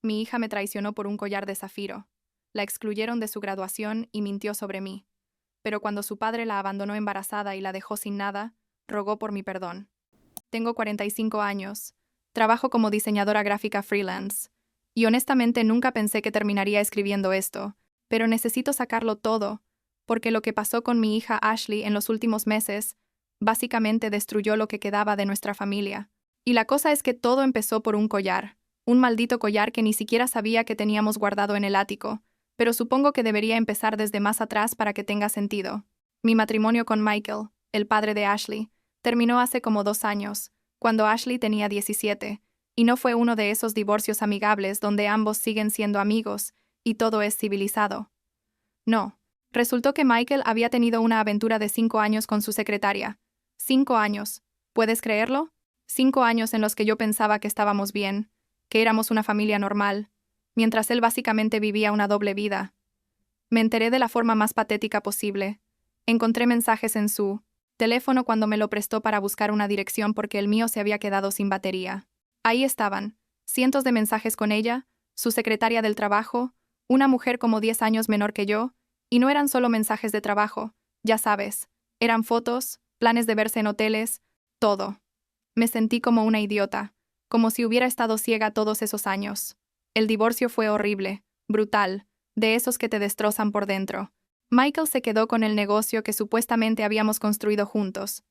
Mi hija me traicionó por un collar de zafiro. La excluyeron de su graduación y mintió sobre mí. Pero cuando su padre la abandonó embarazada y la dejó sin nada, rogó por mi perdón. Tengo 45 años. Trabajo como diseñadora gráfica freelance. Y honestamente nunca pensé que terminaría escribiendo esto, pero necesito sacarlo todo, porque lo que pasó con mi hija Ashley en los últimos meses básicamente destruyó lo que quedaba de nuestra familia. Y la cosa es que todo empezó por un collar, un maldito collar que ni siquiera sabía que teníamos guardado en el ático, pero supongo que debería empezar desde más atrás para que tenga sentido. Mi matrimonio con Michael, el padre de Ashley, terminó hace como 2 años, cuando Ashley tenía 17, y no fue uno de esos divorcios amigables donde ambos siguen siendo amigos y todo es civilizado. No. Resultó que Michael había tenido una aventura de 5 años con su secretaria. 5 años. ¿Puedes creerlo? 5 años en los que yo pensaba que estábamos bien, que éramos una familia normal, mientras él básicamente vivía una doble vida. Me enteré de la forma más patética posible. Encontré mensajes en su teléfono cuando me lo prestó para buscar una dirección porque el mío se había quedado sin batería. Ahí estaban, cientos de mensajes con ella, su secretaria del trabajo, una mujer como 10 años menor que yo, y no eran solo mensajes de trabajo, ya sabes, eran fotos, planes de verse en hoteles, todo. Me sentí como una idiota, como si hubiera estado ciega todos esos años. El divorcio fue horrible, brutal, de esos que te destrozan por dentro. Michael se quedó con el negocio que supuestamente habíamos construido juntos.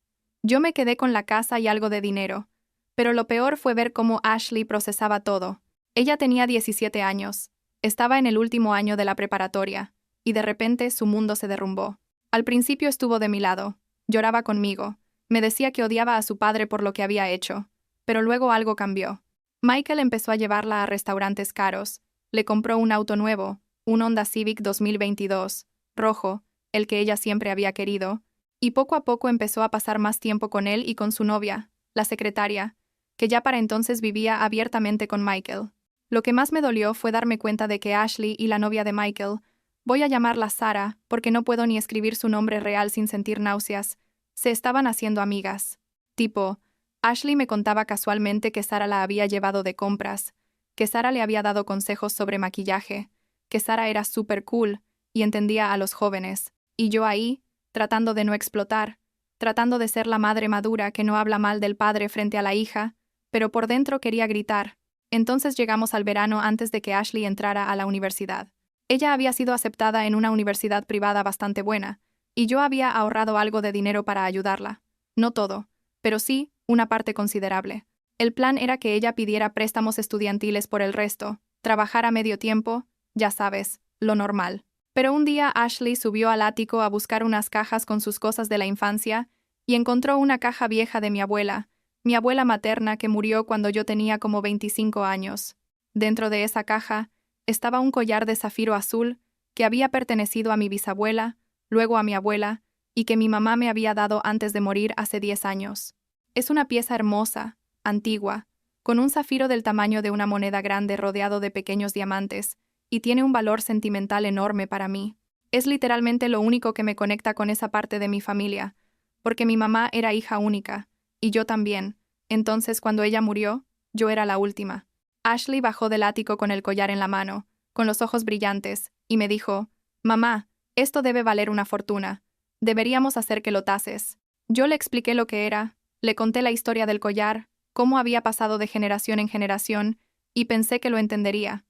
Yo me quedé con la casa y algo de dinero. Pero lo peor fue ver cómo Ashley procesaba todo. Ella tenía 17 años. Estaba en el último año de la preparatoria. Y de repente su mundo se derrumbó. Al principio estuvo de mi lado. Lloraba conmigo. Me decía que odiaba a su padre por lo que había hecho. Pero luego algo cambió. Michael empezó a llevarla a restaurantes caros. Le compró un auto nuevo, un Honda Civic 2022, rojo, el que ella siempre había querido, y poco a poco empezó a pasar más tiempo con él y con su novia, la secretaria, que ya para entonces vivía abiertamente con Michael. Lo que más me dolió fue darme cuenta de que Ashley y la novia de Michael, voy a llamarla Sara porque no puedo ni escribir su nombre real sin sentir náuseas, se estaban haciendo amigas. Tipo, Ashley me contaba casualmente que Sara la había llevado de compras, que Sara le había dado consejos sobre maquillaje, que Sara era súper cool y entendía a los jóvenes, y yo ahí, tratando de no explotar, tratando de ser la madre madura que no habla mal del padre frente a la hija, pero por dentro quería gritar. Entonces llegamos al verano antes de que Ashley entrara a la universidad. Ella había sido aceptada en una universidad privada bastante buena, y yo había ahorrado algo de dinero para ayudarla. No todo, pero sí, una parte considerable. El plan era que ella pidiera préstamos estudiantiles por el resto, trabajar a medio tiempo, ya sabes, lo normal. Pero un día Ashley subió al ático a buscar unas cajas con sus cosas de la infancia y encontró una caja vieja de mi abuela materna que murió cuando yo tenía como 25 años. Dentro de esa caja estaba un collar de zafiro azul que había pertenecido a mi bisabuela, luego a mi abuela, y que mi mamá me había dado antes de morir hace 10 años. Es una pieza hermosa, antigua, con un zafiro del tamaño de una moneda grande rodeado de pequeños diamantes, y tiene un valor sentimental enorme para mí. Es literalmente lo único que me conecta con esa parte de mi familia, porque mi mamá era hija única, y yo también. Entonces, cuando ella murió, yo era la última. Ashley bajó del ático con el collar en la mano, con los ojos brillantes, y me dijo, «Mamá, esto debe valer una fortuna. Deberíamos hacer que lo tases». Yo le expliqué lo que era, le conté la historia del collar, cómo había pasado de generación en generación, y pensé que lo entendería.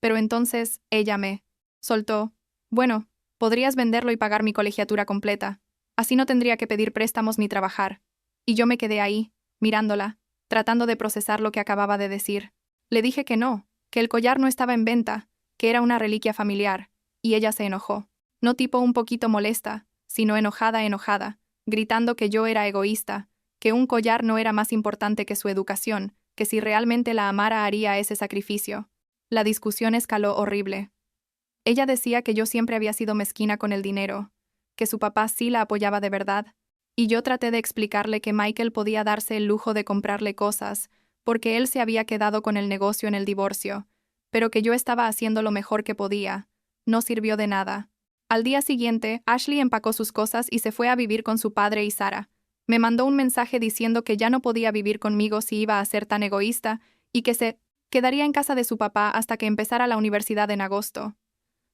Pero entonces ella me soltó. «Bueno, podrías venderlo y pagar mi colegiatura completa. Así no tendría que pedir préstamos ni trabajar». Y yo me quedé ahí, mirándola, tratando de procesar lo que acababa de decir. Le dije que no, que el collar no estaba en venta, que era una reliquia familiar, y ella se enojó. No tipo un poquito molesta, sino enojada, gritando que yo era egoísta, que un collar no era más importante que su educación, que si realmente la amara haría ese sacrificio. La discusión escaló horrible. Ella decía que yo siempre había sido mezquina con el dinero, que su papá sí la apoyaba de verdad, y yo traté de explicarle que Michael podía darse el lujo de comprarle cosas, porque él se había quedado con el negocio en el divorcio, pero que yo estaba haciendo lo mejor que podía. No sirvió de nada. Al día siguiente, Ashley empacó sus cosas y se fue a vivir con su padre y Sara. Me mandó un mensaje diciendo que ya no podía vivir conmigo si iba a ser tan egoísta y que se Quedaría en casa de su papá hasta que empezara la universidad en agosto.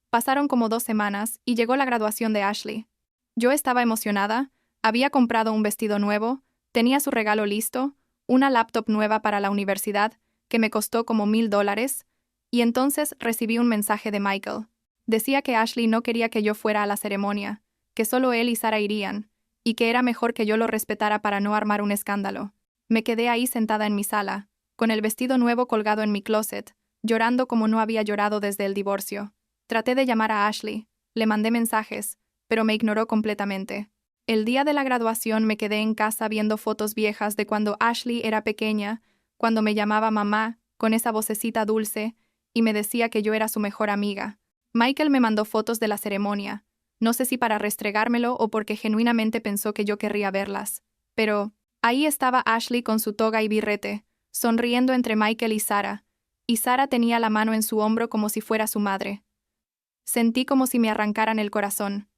Pasaron como 2 semanas y llegó la graduación de Ashley. Yo estaba emocionada, había comprado un vestido nuevo, tenía su regalo listo, una laptop nueva para la universidad, que me costó como $1,000, y entonces recibí un mensaje de Michael. Decía que Ashley no quería que yo fuera a la ceremonia, que solo él y Sara irían, y que era mejor que yo lo respetara para no armar un escándalo. Me quedé ahí sentada en mi sala, con el vestido nuevo colgado en mi closet, llorando como no había llorado desde el divorcio. Traté de llamar a Ashley, le mandé mensajes, pero me ignoró completamente. El día de la graduación me quedé en casa viendo fotos viejas de cuando Ashley era pequeña, cuando me llamaba mamá, con esa vocecita dulce, y me decía que yo era su mejor amiga. Michael me mandó fotos de la ceremonia, no sé si para restregármelo o porque genuinamente pensó que yo querría verlas. Pero ahí estaba Ashley con su toga y birrete, sonriendo entre Michael y Sara tenía la mano en su hombro como si fuera su madre. Sentí como si me arrancaran el corazón.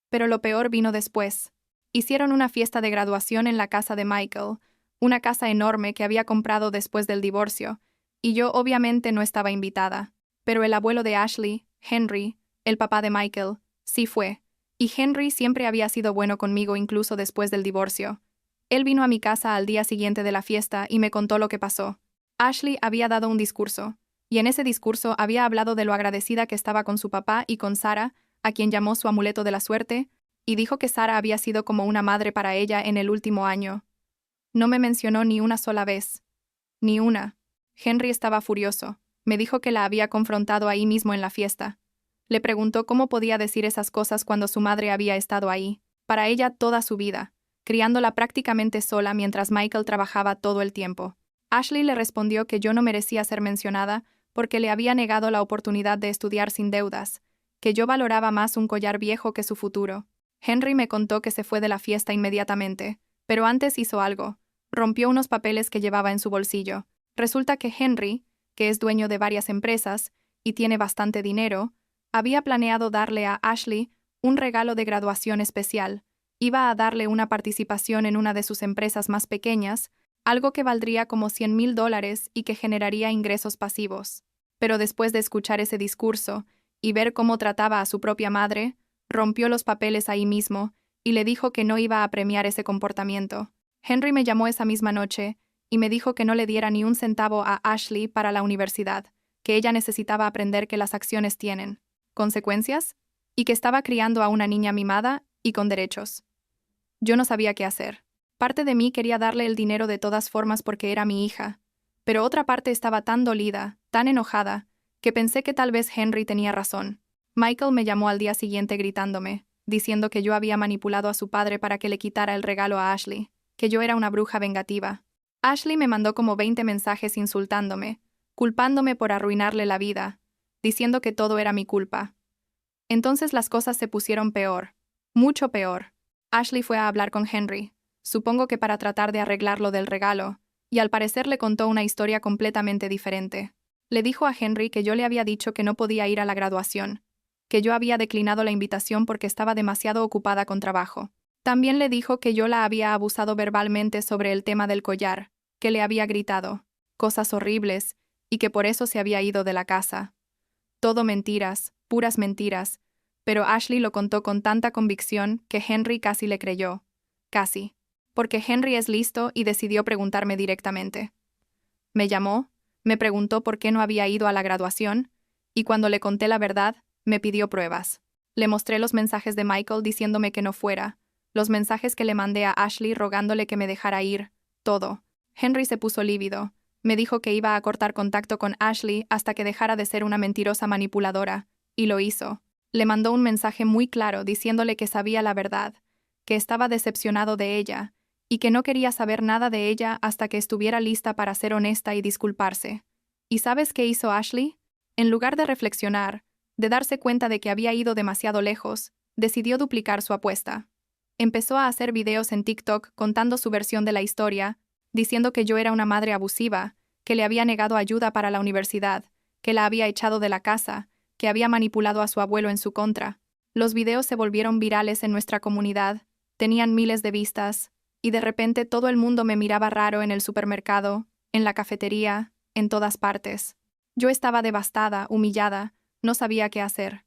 Pero lo peor vino después. Hicieron una fiesta de graduación en la casa de Michael, una casa enorme que había comprado después del divorcio, y yo obviamente no estaba invitada. Pero el abuelo de Ashley, Henry, el papá de Michael, sí fue, y Henry siempre había sido bueno conmigo incluso después del divorcio. Él vino a mi casa al día siguiente de la fiesta y me contó lo que pasó. Ashley había dado un discurso, y en ese discurso había hablado de lo agradecida que estaba con su papá y con Sara, a quien llamó su amuleto de la suerte, y dijo que Sara había sido como una madre para ella en el último año. No me mencionó ni una sola vez. Ni una. Henry estaba furioso. Me dijo que la había confrontado ahí mismo en la fiesta. Le preguntó cómo podía decir esas cosas cuando su madre había estado ahí, para ella toda su vida, criándola prácticamente sola mientras Michael trabajaba todo el tiempo. Ashley le respondió que yo no merecía ser mencionada porque le había negado la oportunidad de estudiar sin deudas, que yo valoraba más un collar viejo que su futuro. Henry me contó que se fue de la fiesta inmediatamente, pero antes hizo algo. Rompió unos papeles que llevaba en su bolsillo. Resulta que Henry, que es dueño de varias empresas y tiene bastante dinero, había planeado darle a Ashley un regalo de graduación especial. Iba a darle una participación en una de sus empresas más pequeñas, algo que valdría como $100,000 y que generaría ingresos pasivos. Pero después de escuchar ese discurso y ver cómo trataba a su propia madre, rompió los papeles ahí mismo y le dijo que no iba a premiar ese comportamiento. Henry me llamó esa misma noche y me dijo que no le diera ni un centavo a Ashley para la universidad, que ella necesitaba aprender que las acciones tienen consecuencias y que estaba criando a una niña mimada y con derechos. Yo no sabía qué hacer. Parte de mí quería darle el dinero de todas formas porque era mi hija, pero otra parte estaba tan dolida, tan enojada, que pensé que tal vez Henry tenía razón. Michael me llamó al día siguiente gritándome, diciendo que yo había manipulado a su padre para que le quitara el regalo a Ashley, que yo era una bruja vengativa. Ashley me mandó como 20 mensajes insultándome, culpándome por arruinarle la vida, diciendo que todo era mi culpa. Entonces las cosas se pusieron peor, mucho peor. Ashley fue a hablar con Henry, supongo que para tratar de arreglar lo del regalo, y al parecer le contó una historia completamente diferente. Le dijo a Henry que yo le había dicho que no podía ir a la graduación, que yo había declinado la invitación porque estaba demasiado ocupada con trabajo. También le dijo que yo la había abusado verbalmente sobre el tema del collar, que le había gritado cosas horribles, y que por eso se había ido de la casa. Todo mentiras, puras mentiras, pero Ashley lo contó con tanta convicción que Henry casi le creyó. Casi. Porque Henry es listo y decidió preguntarme directamente. Me llamó, me preguntó por qué no había ido a la graduación, y cuando le conté la verdad, me pidió pruebas. Le mostré los mensajes de Michael diciéndome que no fuera, los mensajes que le mandé a Ashley rogándole que me dejara ir, todo. Henry se puso lívido. Me dijo que iba a cortar contacto con Ashley hasta que dejara de ser una mentirosa manipuladora, y lo hizo. Le mandó un mensaje muy claro diciéndole que sabía la verdad, que estaba decepcionado de ella, y que no quería saber nada de ella hasta que estuviera lista para ser honesta y disculparse. ¿Y sabes qué hizo Ashley? En lugar de reflexionar, de darse cuenta de que había ido demasiado lejos, decidió duplicar su apuesta. Empezó a hacer videos en TikTok contando su versión de la historia, diciendo que yo era una madre abusiva, que le había negado ayuda para la universidad, que la había echado de la casa, que había manipulado a su abuelo en su contra. Los videos se volvieron virales en nuestra comunidad, tenían miles de vistas, y de repente todo el mundo me miraba raro en el supermercado, en la cafetería, en todas partes. Yo estaba devastada, humillada, no sabía qué hacer.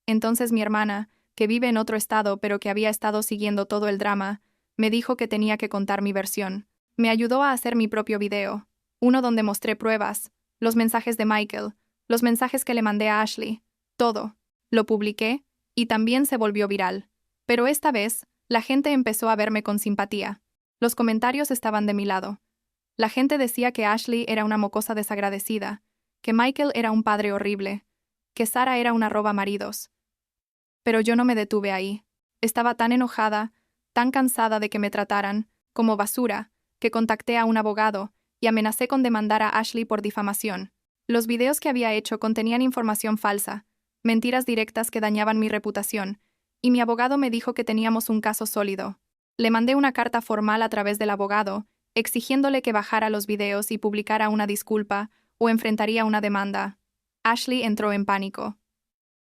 Entonces mi hermana, que vive en otro estado pero que había estado siguiendo todo el drama, me dijo que tenía que contar mi versión. Me ayudó a hacer mi propio video, uno donde mostré pruebas, los mensajes de Michael, los mensajes que le mandé a Ashley, todo. Lo publiqué, y también se volvió viral. Pero esta vez, la gente empezó a verme con simpatía. Los comentarios estaban de mi lado. La gente decía que Ashley era una mocosa desagradecida, que Michael era un padre horrible, que Sarah era una roba maridos. Pero yo no me detuve ahí. Estaba tan enojada, tan cansada de que me trataran como basura, que contacté a un abogado y amenacé con demandar a Ashley por difamación. Los videos que había hecho contenían información falsa, mentiras directas que dañaban mi reputación, y mi abogado me dijo que teníamos un caso sólido. Le mandé una carta formal a través del abogado, exigiéndole que bajara los videos y publicara una disculpa o enfrentaría una demanda. Ashley entró en pánico.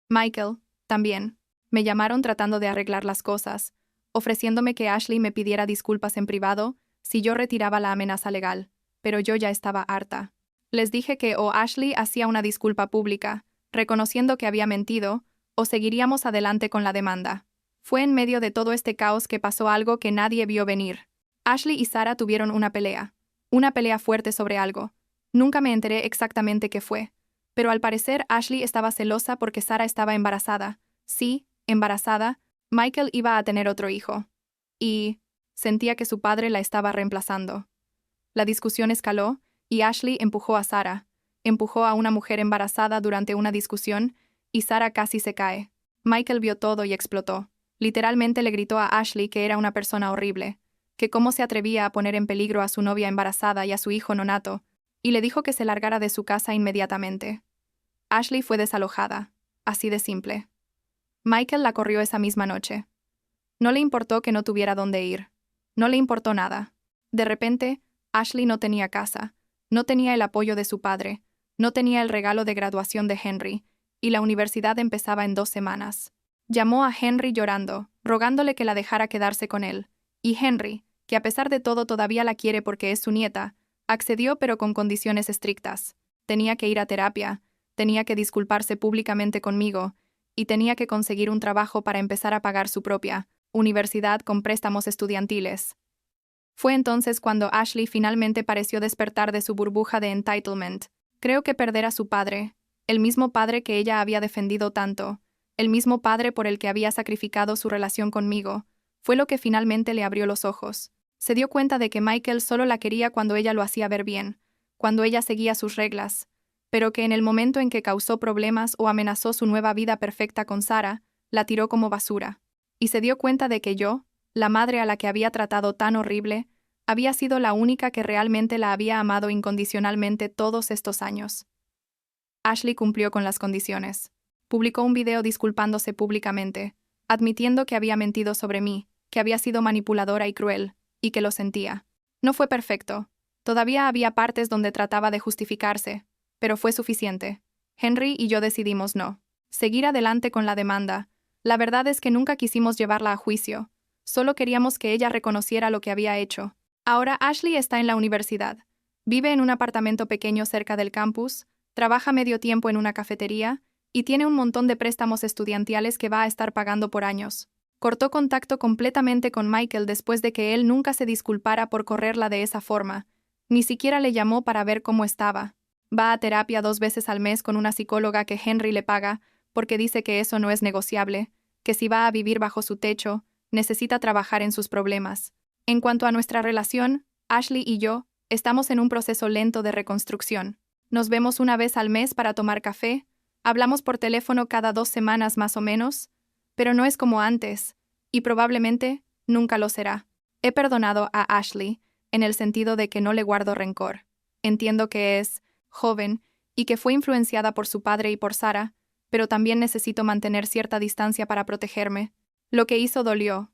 Michael, también. Me llamaron tratando de arreglar las cosas, ofreciéndome que Ashley me pidiera disculpas en privado si yo retiraba la amenaza legal, pero yo ya estaba harta. Les dije que o Ashley hacía una disculpa pública, reconociendo que había mentido, o seguiríamos adelante con la demanda. Fue en medio de todo este caos que pasó algo que nadie vio venir. Ashley y Sarah tuvieron una pelea fuerte sobre algo. Nunca me enteré exactamente qué fue, pero al parecer Ashley estaba celosa porque Sarah estaba embarazada. Sí, embarazada, Michael iba a tener otro hijo. Y sentía que su padre la estaba reemplazando. La discusión escaló, y Ashley empujó a Sarah. Empujó a una mujer embarazada durante una discusión, y Sarah casi se cae. Michael vio todo y explotó. Literalmente le gritó a Ashley que era una persona horrible, que cómo se atrevía a poner en peligro a su novia embarazada y a su hijo nonato, y le dijo que se largara de su casa inmediatamente. Ashley fue desalojada, así de simple. Michael la corrió esa misma noche. No le importó que no tuviera dónde ir. No le importó nada. De repente, Ashley no tenía casa, no tenía el apoyo de su padre, no tenía el regalo de graduación de Henry, y la universidad empezaba en 2 semanas. Llamó a Henry llorando, rogándole que la dejara quedarse con él, y Henry, que a pesar de todo todavía la quiere porque es su nieta, accedió pero con condiciones estrictas. Tenía que ir a terapia, tenía que disculparse públicamente conmigo, y tenía que conseguir un trabajo para empezar a pagar su propia universidad con préstamos estudiantiles. Fue entonces cuando Ashley finalmente pareció despertar de su burbuja de entitlement. Creo que perder a su padre, el mismo padre que ella había defendido tanto, el mismo padre por el que había sacrificado su relación conmigo, fue lo que finalmente le abrió los ojos. Se dio cuenta de que Michael solo la quería cuando ella lo hacía ver bien, cuando ella seguía sus reglas, pero que en el momento en que causó problemas o amenazó su nueva vida perfecta con Sarah, la tiró como basura. Y se dio cuenta de que yo, la madre a la que había tratado tan horrible, había sido la única que realmente la había amado incondicionalmente todos estos años. Ashley cumplió con las condiciones. Publicó un video disculpándose públicamente, admitiendo que había mentido sobre mí, que había sido manipuladora y cruel, y que lo sentía. No fue perfecto. Todavía había partes donde trataba de justificarse, pero fue suficiente. Henry y yo decidimos no seguir adelante con la demanda. La verdad es que nunca quisimos llevarla a juicio. Solo queríamos que ella reconociera lo que había hecho. Ahora Ashley está en la universidad. Vive en un apartamento pequeño cerca del campus, trabaja medio tiempo en una cafetería y tiene un montón de préstamos estudiantiles que va a estar pagando por años. Cortó contacto completamente con Michael después de que él nunca se disculpara por correrla de esa forma. Ni siquiera le llamó para ver cómo estaba. Va a terapia 2 veces al mes con una psicóloga que Henry le paga porque dice que eso no es negociable, que si va a vivir bajo su techo, necesita trabajar en sus problemas. En cuanto a nuestra relación, Ashley y yo estamos en un proceso lento de reconstrucción. Nos vemos una vez al mes para tomar café, hablamos por teléfono cada 2 semanas más o menos, pero no es como antes, y probablemente nunca lo será. He perdonado a Ashley, en el sentido de que no le guardo rencor. Entiendo que es joven y que fue influenciada por su padre y por Sarah, pero también necesito mantener cierta distancia para protegerme. Lo que hizo dolió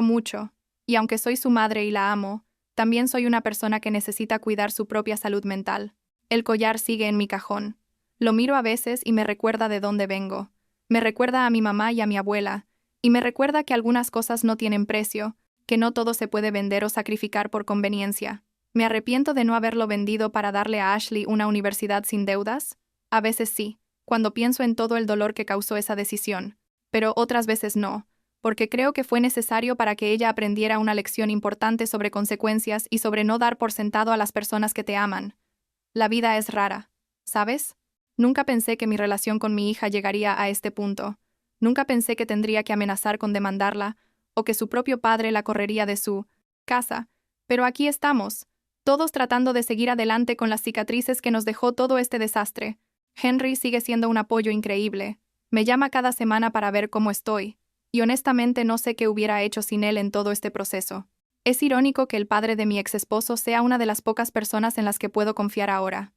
mucho, y aunque soy su madre y la amo, también soy una persona que necesita cuidar su propia salud mental. El collar sigue en mi cajón. Lo miro a veces y me recuerda de dónde vengo. Me recuerda a mi mamá y a mi abuela, y me recuerda que algunas cosas no tienen precio, que no todo se puede vender o sacrificar por conveniencia. ¿Me arrepiento de no haberlo vendido para darle a Ashley una universidad sin deudas? A veces sí, cuando pienso en todo el dolor que causó esa decisión, pero otras veces no, porque creo que fue necesario para que ella aprendiera una lección importante sobre consecuencias y sobre no dar por sentado a las personas que te aman. La vida es rara, ¿sabes? Nunca pensé que mi relación con mi hija llegaría a este punto. Nunca pensé que tendría que amenazar con demandarla, o que su propio padre la correría de su casa. Pero aquí estamos, todos tratando de seguir adelante con las cicatrices que nos dejó todo este desastre. Henry sigue siendo un apoyo increíble. Me llama cada semana para ver cómo estoy, y honestamente no sé qué hubiera hecho sin él en todo este proceso. Es irónico que el padre de mi exesposo sea una de las pocas personas en las que puedo confiar ahora.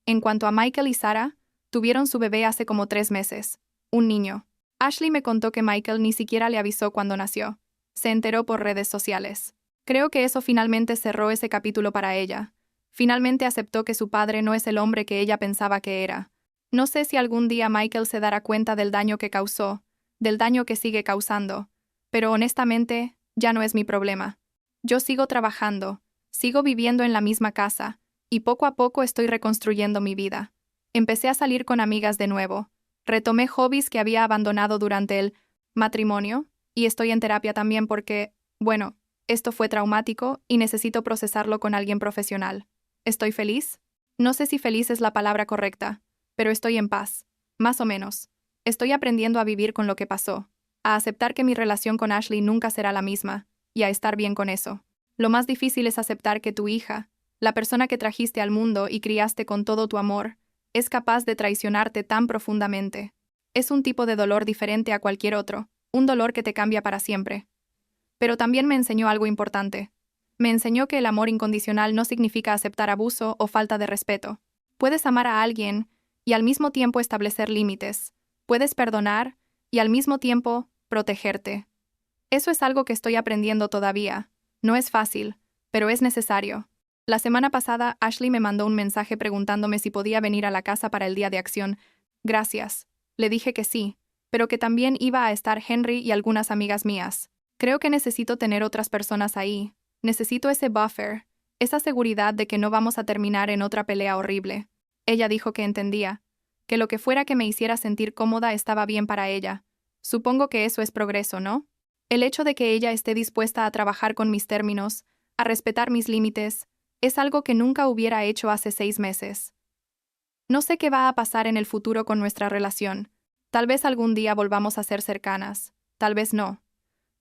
En cuanto a Michael y Sarah, tuvieron su bebé hace como 3 meses, un niño. Ashley me contó que Michael ni siquiera le avisó cuando nació. Se enteró por redes sociales. Creo que eso finalmente cerró ese capítulo para ella. Finalmente aceptó que su padre no es el hombre que ella pensaba que era. No sé si algún día Michael se dará cuenta del daño que causó, del daño que sigue causando, pero honestamente, ya no es mi problema. Yo sigo trabajando, sigo viviendo en la misma casa, y poco a poco estoy reconstruyendo mi vida. Empecé a salir con amigas de nuevo. Retomé hobbies que había abandonado durante el matrimonio, y estoy en terapia también porque, bueno, esto fue traumático y necesito procesarlo con alguien profesional. ¿Estoy feliz? No sé si feliz es la palabra correcta, pero estoy en paz, más o menos. Estoy aprendiendo a vivir con lo que pasó, a aceptar que mi relación con Ashley nunca será la misma, y a estar bien con eso. Lo más difícil es aceptar que tu hija, la persona que trajiste al mundo y criaste con todo tu amor, es capaz de traicionarte tan profundamente. Es un tipo de dolor diferente a cualquier otro, un dolor que te cambia para siempre. Pero también me enseñó algo importante. Me enseñó que el amor incondicional no significa aceptar abuso o falta de respeto. Puedes amar a alguien y al mismo tiempo establecer límites. Puedes perdonar y al mismo tiempo protegerte. Eso es algo que estoy aprendiendo todavía. No es fácil, pero es necesario. La semana pasada, Ashley me mandó un mensaje preguntándome si podía venir a la casa para el Día de Acción. Gracias. Le dije que sí, pero que también iba a estar Henry y algunas amigas mías. Creo que necesito tener otras personas ahí. Necesito ese buffer, esa seguridad de que no vamos a terminar en otra pelea horrible. Ella dijo que entendía, que lo que fuera que me hiciera sentir cómoda estaba bien para ella. Supongo que eso es progreso, ¿no? El hecho de que ella esté dispuesta a trabajar con mis términos, a respetar mis límites, es algo que nunca hubiera hecho hace 6 meses. No sé qué va a pasar en el futuro con nuestra relación. Tal vez algún día volvamos a ser cercanas, tal vez no.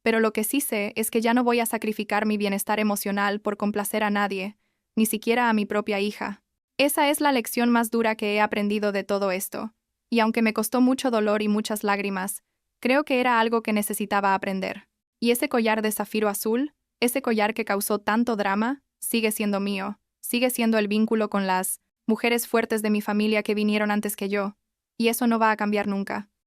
Pero lo que sí sé es que ya no voy a sacrificar mi bienestar emocional por complacer a nadie, ni siquiera a mi propia hija. Esa es la lección más dura que he aprendido de todo esto, y aunque me costó mucho dolor y muchas lágrimas, creo que era algo que necesitaba aprender. Y ese collar de zafiro azul, ese collar que causó tanto drama, sigue siendo mío, sigue siendo el vínculo con las mujeres fuertes de mi familia que vinieron antes que yo, y eso no va a cambiar nunca.